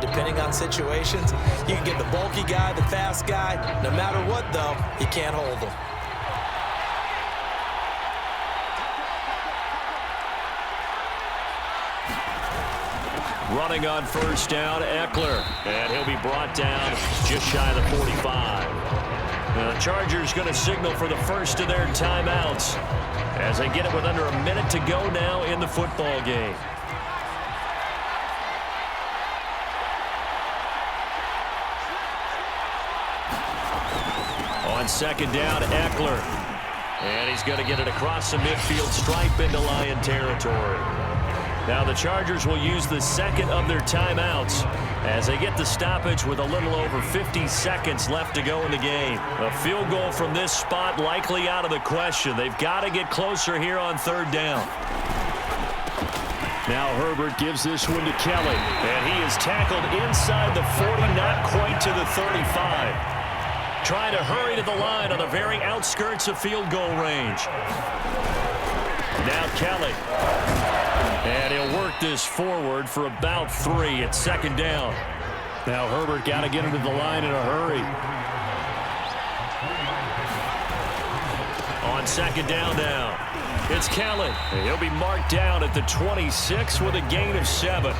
depending on situations. You can get the bulky guy, the fast guy. No matter what, though, he can't hold them. Running on first down, Eckler. And he'll be brought down just shy of the 45. The Chargers going to signal for the first of their timeouts as they get it with under a minute to go now in the football game. On second down, Eckler. And he's going to get it across the midfield stripe into Lion territory. Now the Chargers will use the second of their timeouts as they get the stoppage with a little over 50 seconds left to go in the game. A field goal from this spot likely out of the question. They've got to get closer here on third down. Now Herbert gives this one to Kelly, and he is tackled inside the 40, not quite to the 35. Trying to hurry to the line on the very outskirts of field goal range. Now Kelly. And he'll work this forward for about 3 at second down. Now Herbert got to get into the line in a hurry. On second down now, it's Kelly. And he'll be marked down at the 26 with a gain of 7.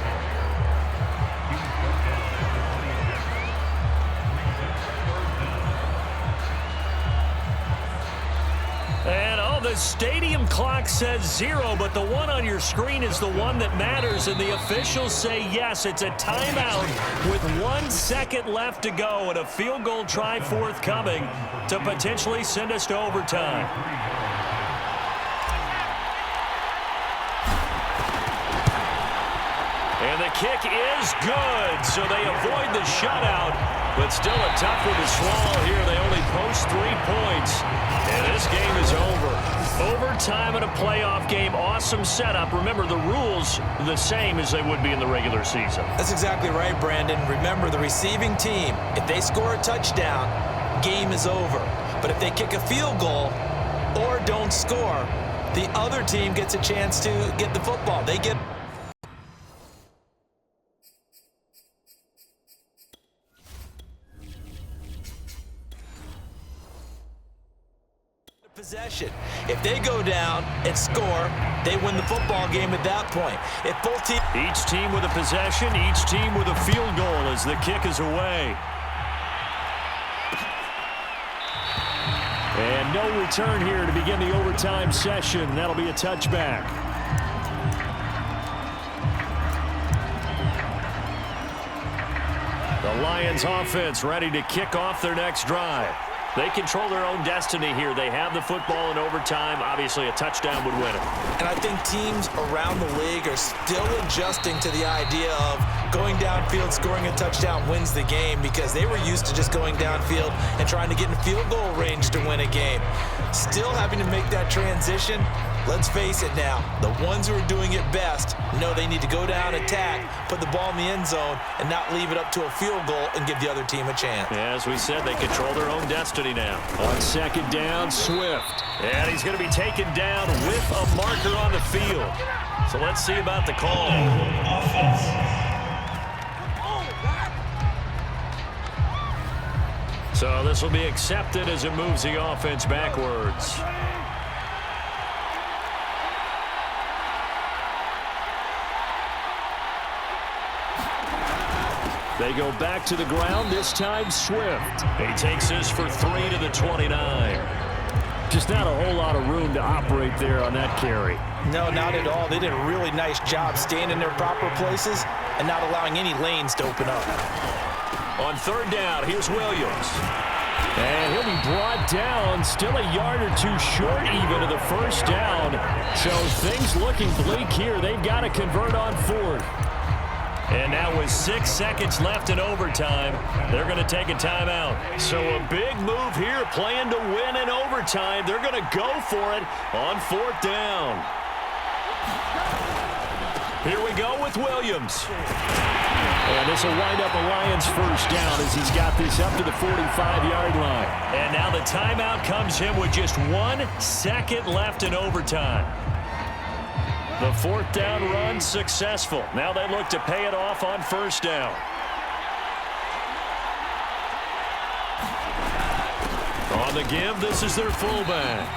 The stadium clock says 0, but the one on your screen is the one that matters, and the officials say yes, it's a timeout with 1 second left to go and a field goal try forthcoming to potentially send us to overtime. And the kick is good, so they avoid the shutout, but still a tough one to swallow here. They only post 3 points, and this game is over. Overtime in a playoff game, awesome setup. Remember, the rules are the same as they would be in the regular season. That's exactly right, Brandon. Remember, the receiving team, if they score a touchdown, game is over. But if they kick a field goal or don't score, the other team gets a chance to get the football. They get possession. If they go down and score, they win the football game at that point. If both teams... Each team with a possession, each team with a field goal as the kick is away. And no return here to begin the overtime session. That'll be a touchback. The Lions offense ready to kick off their next drive. They control their own destiny here. They have the football in overtime. Obviously, a touchdown would win it. And I think teams around the league are still adjusting to the idea of going downfield, scoring a touchdown wins the game, because they were used to just going downfield and trying to get in field goal range to win a game. Still having to make that transition. Let's face it now, the ones who are doing it best know they need to go down, attack, put the ball in the end zone, and not leave it up to a field goal and give the other team a chance. Yeah, as we said, they control their own destiny now. On second down, Swift. And he's going to be taken down with a marker on the field. So let's see about the call. So this will be accepted as it moves the offense backwards. They go back to the ground, this time Swift. He takes this for 3 to the 29. Just not a whole lot of room to operate there on that carry. No, not at all. They did a really nice job staying in their proper places and not allowing any lanes to open up. On third down, here's Williams. And he'll be brought down, still a yard or 2 short even of the first down. So things looking bleak here. They've got to convert on fourth. And now with 6 seconds left in overtime, they're going to take a timeout. So a big move here, playing to win in overtime. They're going to go for it on fourth down. Here we go with Williams. And this will wind up a Lions first down as he's got this up to the 45-yard line. And now the timeout comes in with just 1 second left in overtime. The fourth down run successful. Now they look to pay it off on first down. On the give, this is their fullback.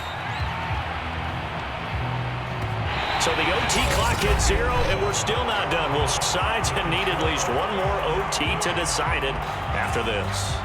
So the OT clock hits 0, and we're still not done. Well, sides need at least one more OT to decide it after this.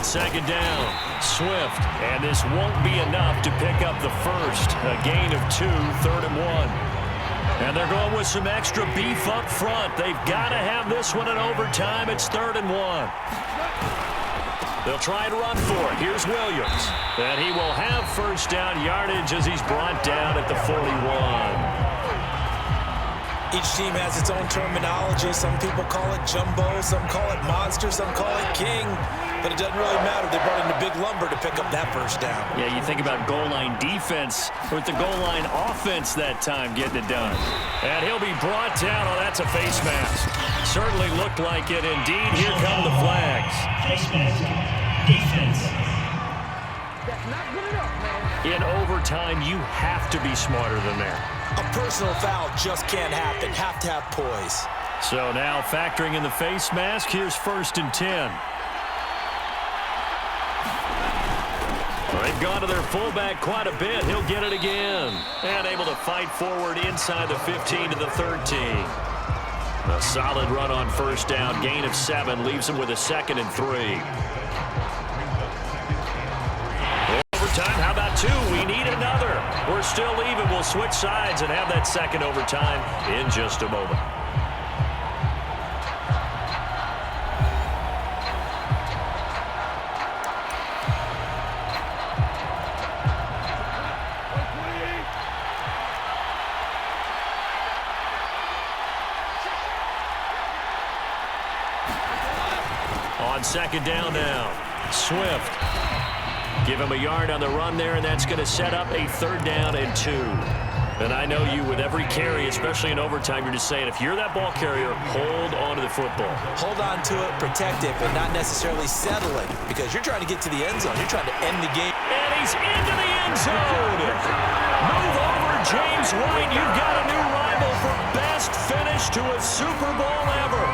Second down, Swift, and this won't be enough to pick up the first. A gain of 2, 3rd and 1. And they're going with some extra beef up front. They've got to have this one in overtime. It's 3rd and 1. They'll try and run for it. Here's Williams. And he will have first down yardage as he's brought down at the 41. Each team has its own terminology. Some people call it jumbo, some call it monster, some call it king. But it doesn't really matter. They brought in a big lumber to pick up that first down. Yeah, you think about goal line defense with the goal line offense that time getting it done. And he'll be brought down. Oh, that's a face mask. Certainly looked like it. Indeed, here come the flags. Face mask. Defense. That's not good enough, man. In overtime, you have to be smarter than that. A personal foul just can't happen. Have to have poise. So now factoring in the face mask, here's 1st and 10. They've gone to their fullback quite a bit. He'll get it again. And able to fight forward inside the 15 to the 13. A solid run on first down. Gain of 7 leaves him with a 2nd and 3. Overtime, how about 2? We need another. We're still even. We'll switch sides and have that second overtime in just a moment. On second down now, Swift. Give him a yard on the run there, and that's going to set up a 3rd down and 2. And I know you, with every carry, especially in overtime, you're just saying, if you're that ball carrier, hold on to the football. Hold on to it, protect it, but not necessarily settle it, because you're trying to get to the end zone. You're trying to end the game. And he's into the end zone. Move over, James White. You've got a new rival for best finish to a Super Bowl ever.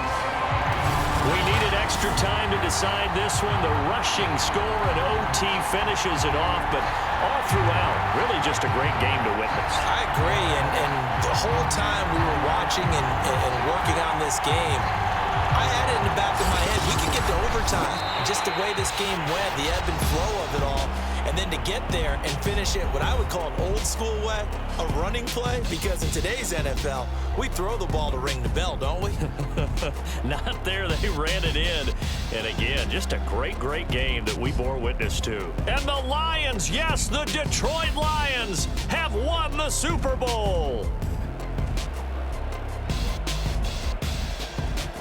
We needed extra time to decide this one. The rushing score and OT finishes it off, but all throughout, really just a great game to witness. I agree, and the whole time we were watching and working on this game, I had it in the back of my head. We could get to overtime. Just the way this game went, the ebb and flow of it all. And then to get there and finish it what I would call an old school way, a running play, because in today's NFL, we throw the ball to ring the bell, don't we? Not there. They ran it in. And again, just a great, great game that we bore witness to. And the Lions, yes, the Detroit Lions have won the Super Bowl.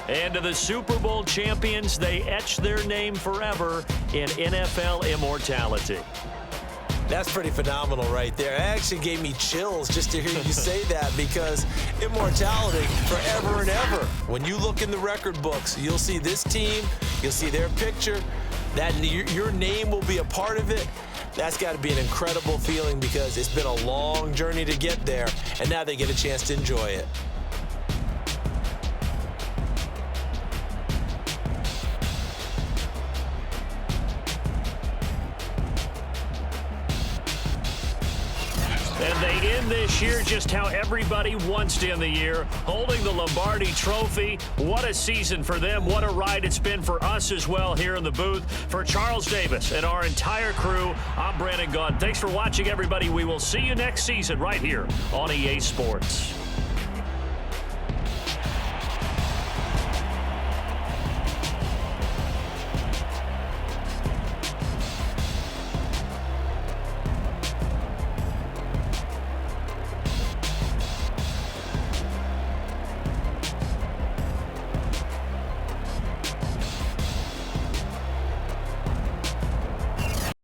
And to the Super Bowl champions, they etch their name forever in NFL immortality. That's pretty phenomenal right there. It actually gave me chills just to hear you say that, because immortality forever and ever. When you look in the record books, you'll see this team, you'll see their picture, that your name will be a part of it. That's got to be an incredible feeling, because it's been a long journey to get there, and now they get a chance to enjoy it. And they end this year just how everybody wants to end the year, holding the Lombardi Trophy. What a season for them. What a ride it's been for us as well here in the booth. For Charles Davis and our entire crew, I'm Brandon Gaudin. Thanks for watching, everybody. We will see you next season right here on EA Sports.